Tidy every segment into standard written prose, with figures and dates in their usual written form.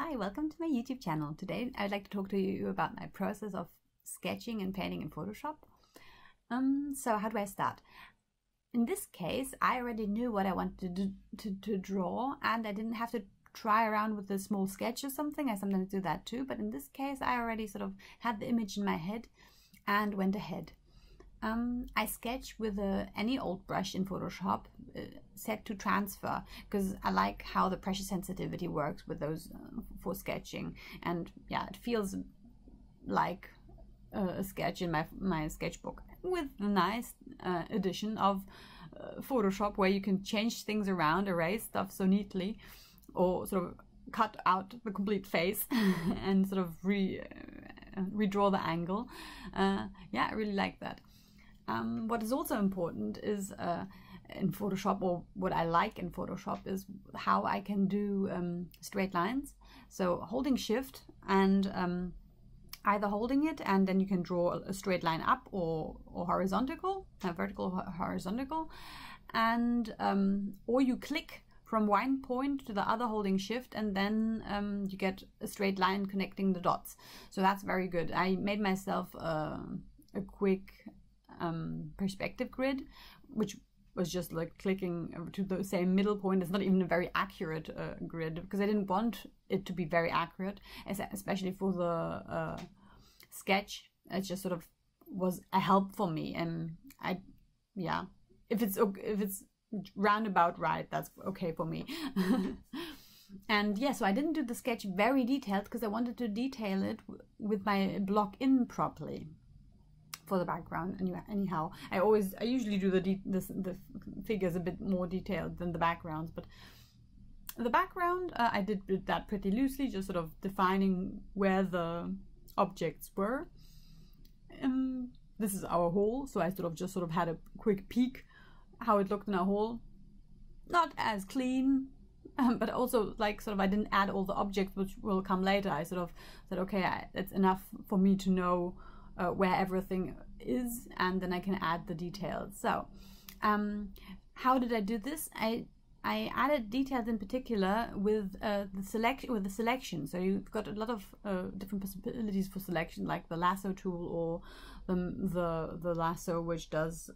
Hi, welcome to my YouTube channel. Today I'd like to talk to you about my process of sketching and painting in Photoshop. So how do I start? In this case, I already knew what I wanted to draw, and I didn't have to try around with a small sketch or something. I sometimes do that too, but in this case I already sort of had the image in my head and went ahead. I sketch with any old brush in Photoshop set to transfer, because I like how the pressure sensitivity works with those for sketching, and yeah, it feels like a sketch in my sketchbook, with the nice addition of Photoshop, where you can change things around, erase stuff so neatly, or sort of cut out the complete face and sort of redraw the angle. Yeah, I really like that. What is also important is in Photoshop, or what I like in Photoshop, is how I can do straight lines. So holding Shift and either holding it, and then you can draw a straight line up or horizontal, vertical, horizontal, and or you click from one point to the other holding Shift, and then you get a straight line connecting the dots. So that's very good. I made myself a quick perspective grid, which was just like clicking to the same middle point. It's not even a very accurate grid, because I didn't want it to be very accurate, especially for the sketch. It just sort of was a help for me, and yeah, if it's roundabout right, that's okay for me. And yeah, so I didn't do the sketch very detailed because I wanted to detail it with my block in properly for the background. Anyhow, I usually do the figures a bit more detailed than the backgrounds, but the background I did that pretty loosely, just sort of defining where the objects were. This is our hall, so I just had a quick peek how it looked in our hall. Not as clean, but also like I didn't add all the objects, which will come later. I sort of said, okay, it's enough for me to know where everything is, and then I can add the details. So how did I do this? I added details in particular with the selection. So you've got a lot of different possibilities for selection, like the lasso tool, or the lasso which does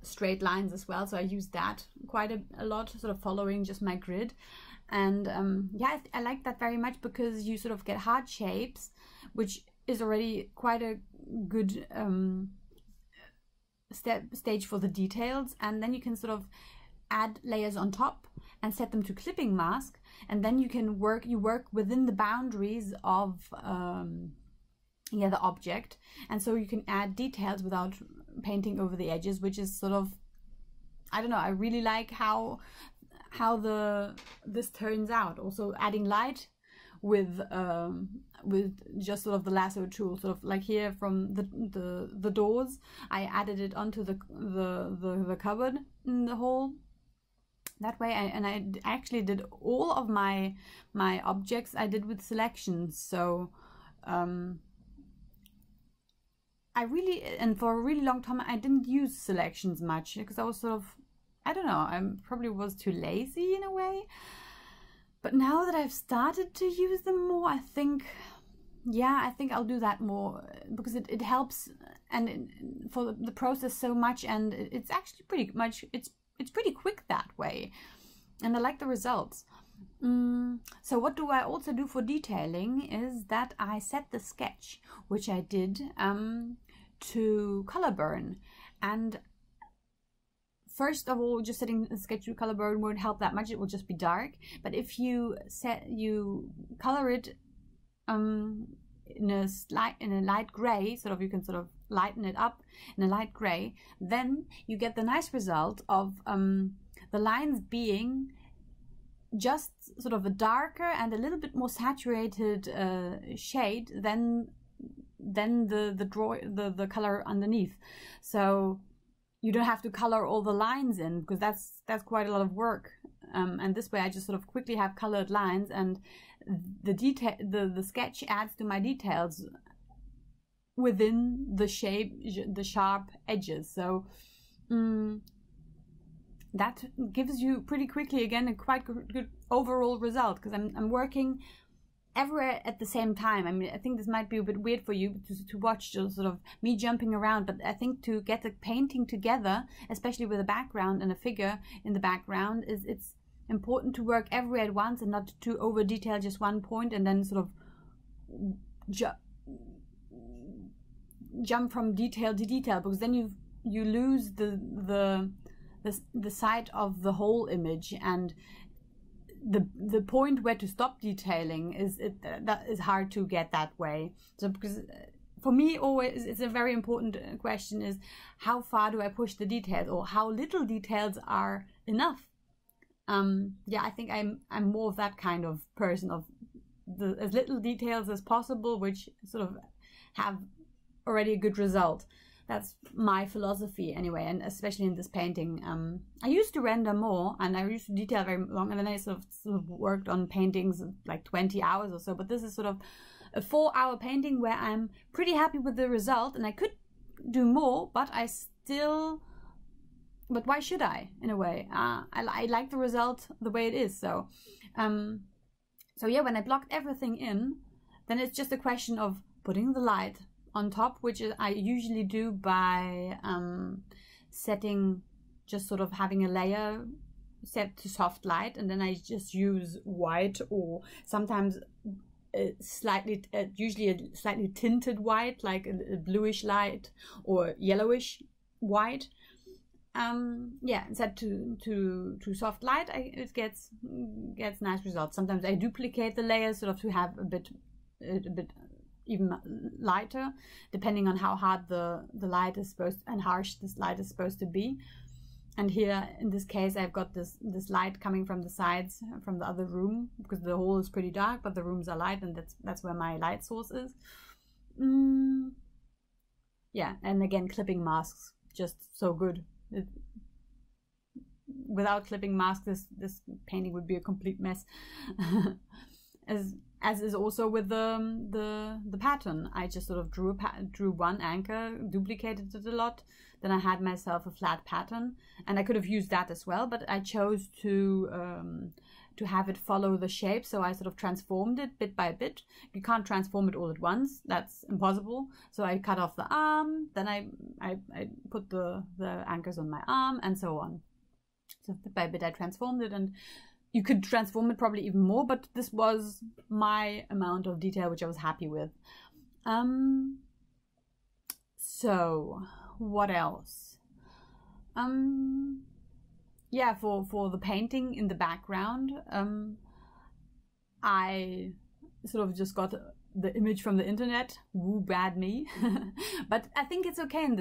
straight lines as well. So I use that quite a lot, sort of following just my grid. And yeah, I like that very much, because you sort of get hard shapes, which is already quite a good stage for the details, and then you can sort of add layers on top and set them to clipping mask, and then you can work within the boundaries of yeah, the object, and so you can add details without painting over the edges, which is sort of, I don't know, I really like how this turns out. Also adding light with just sort of the lasso tool, sort of like here from the doors, I added it onto the cupboard in the hall. That way, I actually did all of my objects I did with selections. So I really, and for a really long time, I didn't use selections much, because I was sort of, I don't know, I probably was too lazy in a way. But now that I've started to use them more, I think, yeah, I think I'll do that more, because it helps and for the process so much, and it's actually pretty much, it's pretty quick that way, and I like the results. So what do I also do for detailing is that I set the sketch, which I did, to color burn. And first of all, just setting the sketch to color burn won't help that much. It will just be dark. But if you color it in a light gray, sort of, you can sort of lighten it up in a light gray, then you get the nice result of the lines being just sort of a darker and a little bit more saturated shade than the color underneath. So you don't have to color all the lines in, because that's quite a lot of work. And this way I just sort of quickly have colored lines, and the sketch adds to my details within the shape, the sharp edges. So that gives you pretty quickly again a quite good overall result, because I'm working everywhere at the same time. I mean, I think this might be a bit weird for you to watch just sort of me jumping around, but I think to get the painting together, especially with a background and a figure in the background, it's important to work everywhere at once and not to over detail just one point and then sort of jump from detail to detail, because then you lose the sight of the whole image, and the point where to stop detailing that is hard to get that way. So because for me always it's a very important question is, how far do I push the details, or how little details are enough? Yeah, I think I'm more of that kind of person, of as little details as possible, which sort of have already a good result. That's my philosophy anyway, and especially in this painting. I used to render more, and I used to detail very long, and then I sort of worked on paintings like 20 hours or so, but this is sort of a 4-hour painting where I'm pretty happy with the result, and I could do more, but but why should I, in a way? I like the result the way it is, so yeah, when I blocked everything in, then it's just a question of putting the light on top, which I usually do by setting, just sort of having a layer set to soft light, and then I just use white, or sometimes usually a slightly tinted white, like a bluish light or yellowish white. Yeah, set to soft light, it gets nice results. Sometimes I duplicate the layers sort of to have a bit even lighter, depending on how hard the light is supposed and harsh this light is supposed to be. And here in this case I've got this light coming from the sides from the other room, because the hall is pretty dark but the rooms are light, and that's where my light source is. Yeah, and again, clipping masks, just so good. Without clipping masks, this painting would be a complete mess. As is also with the pattern. I just sort of drew one anchor, duplicated it a lot, then I had myself a flat pattern, and I could have used that as well, but I chose to have it follow the shape, so I sort of transformed it bit by bit. You can't transform it all at once, that's impossible. So I cut off the arm, then I put the anchors on my arm, and so on. So bit by bit I transformed it, and you could transform it probably even more, but this was my amount of detail which I was happy with. So what else? Yeah, for the painting in the background, I sort of just got the image from the internet. Woo, bad me. But I think it's okay in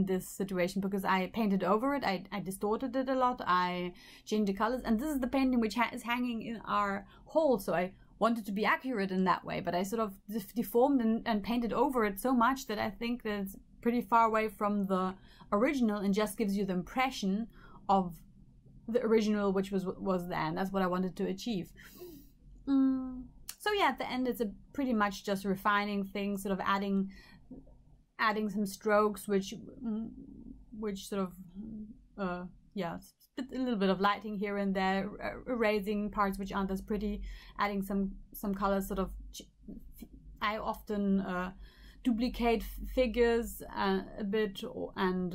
this situation, because I painted over it, I distorted it a lot, I changed the colors, and this is the painting which is hanging in our hall, so I wanted to be accurate in that way, but I sort of deformed and painted over it so much that I think that it's pretty far away from the original and just gives you the impression of the original, which was there, and that's what I wanted to achieve. So yeah, at the end it's pretty much just refining things, sort of adding some strokes, which sort of yeah, a little bit of lighting here and there, erasing parts which aren't as pretty, adding some colors. Sort of, I often duplicate figures a bit, and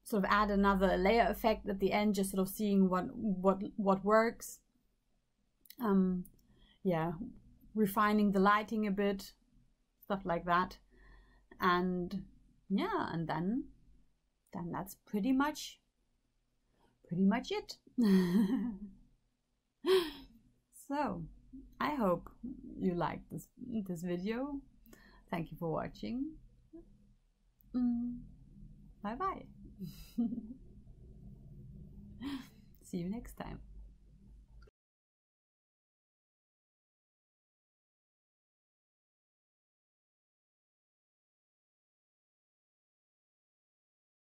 sort of add another layer effect at the end, just sort of seeing what works. Yeah, refining the lighting a bit, stuff like that, and yeah, and then that's pretty much it. So I hope you liked this video. Thank you for watching. Bye bye. See you next time.